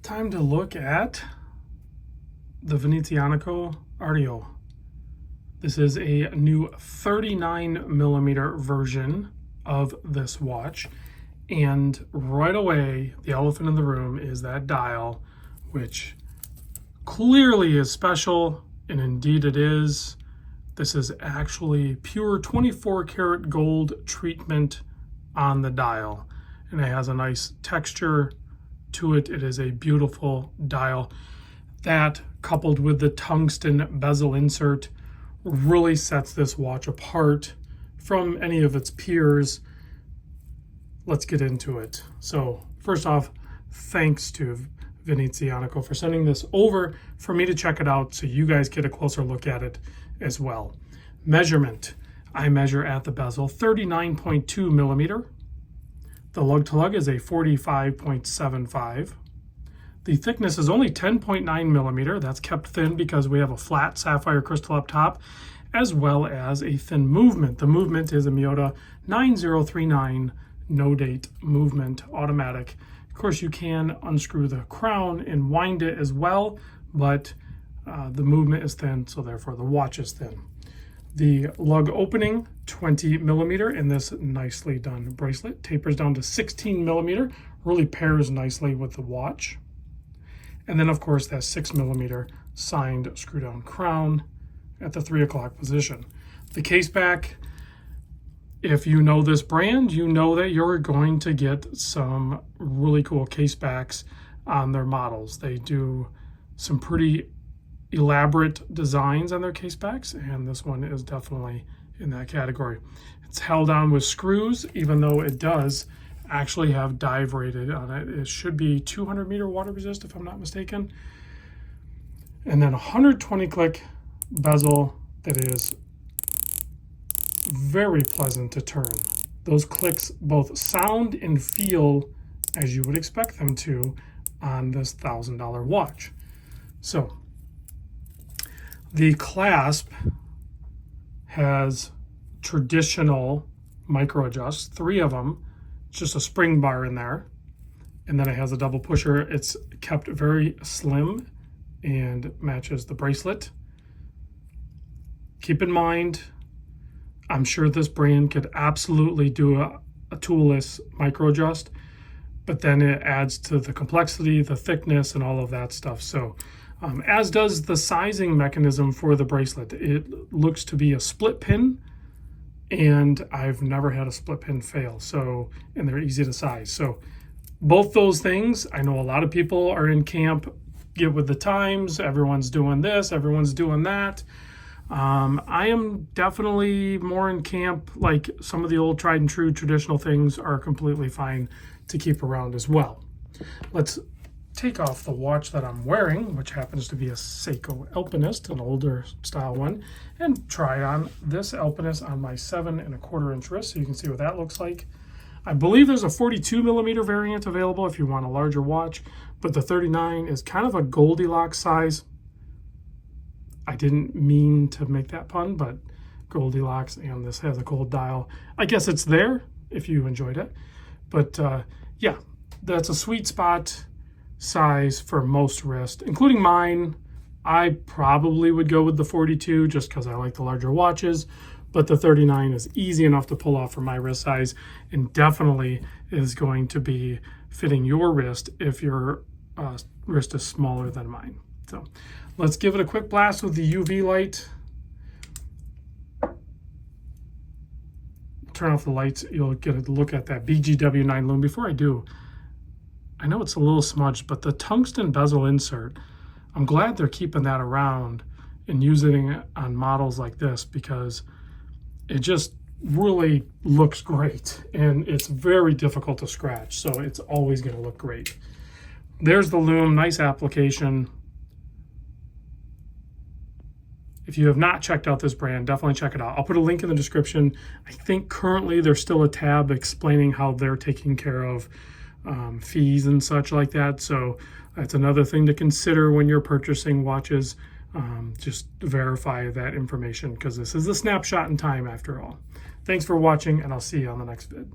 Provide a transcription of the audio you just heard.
Time to look at the Venezianico Aureo. This is a new 39mm version of this watch, and right away the elephant in the room is that dial, which clearly is special, and indeed it is. This is actually pure 24 karat gold treatment on the dial, and it has a nice texture to it. It is a beautiful dial. That, coupled with the tungsten bezel insert, really sets this watch apart from any of its peers. Let's get into it. So first off, thanks to Venezianico for sending this over for me to check it out so you guys get a closer look at it as well. Measurement. I measure at the bezel 39.2 millimeter. The lug to lug is a 45.75. The thickness is only 10.9 millimeter. That's kept thin because we have a flat sapphire crystal up top, as well as a thin movement. The movement is a Miyota 9039 no date movement automatic. Of course, you can unscrew the crown and wind it as well, but the movement is thin, so therefore the watch is thin. The lug opening, 20 millimeter, in this nicely done bracelet. Tapers down to 16 millimeter, really pairs nicely with the watch. And then, of course, that 6 millimeter signed screw down crown at the 3 o'clock position. The case back, if you know this brand, you know that you're going to get some really cool case backs on their models. They do some pretty elaborate designs on their case backs, and this one is definitely in that category. It's held on with screws, even though it does actually have dive rated on it. It should be 200 meter water resist if I'm not mistaken. And then 120 click bezel that is very pleasant to turn. Those clicks both sound and feel as you would expect them to on this $1,000 watch. So the clasp has traditional micro adjusts, 3 of them. It's just a spring bar in there, and then it has a double pusher. It's kept very slim and matches the bracelet. Keep in mind, I'm sure this brand could absolutely do a toolless micro adjust, but then it adds to the complexity, the thickness, and all of that stuff. So as does the sizing mechanism for the bracelet. It looks to be a split pin, and I've never had a split pin fail. So, and they're easy to size. So both those things, I know a lot of people are in camp, get with the times, everyone's doing this, everyone's doing that. I am definitely more in camp, like some of the old tried and true traditional things are completely fine to keep around as well. Let's take off the watch that I'm wearing, which happens to be a Seiko Alpinist, an older style one, and try on this Alpinist on my 7 1/4 inch wrist so you can see what that looks like. I believe there's a 42 millimeter variant available if you want a larger watch, but the 39 is kind of a Goldilocks size. I didn't mean to make that pun, but Goldilocks, and this has a gold dial. I guess it's there if you enjoyed it. But yeah, that's a sweet spot size for most wrist, including mine. I probably would go with the 42 just because I like the larger watches, but the 39 is easy enough to pull off for my wrist size, and definitely is going to be fitting your wrist if your wrist is smaller than mine. So let's give it a quick blast with the UV light. Turn off the lights, you'll get a look at that BGW9 lume. Before I do, I know it's a little smudged, but the tungsten bezel insert, I'm glad they're keeping that around and using it on models like this, because it just really looks great, and it's very difficult to scratch, so it's always going to look great. There's the lume, nice application. If you have not checked out this brand, definitely check it out. I'll put a link in the description. I think currently there's still a tab explaining how they're taking care of fees and such like that. So that's another thing to consider when you're purchasing watches. Just verify that information, because this is a snapshot in time after all. Thanks for watching, and I'll see you on the next vid.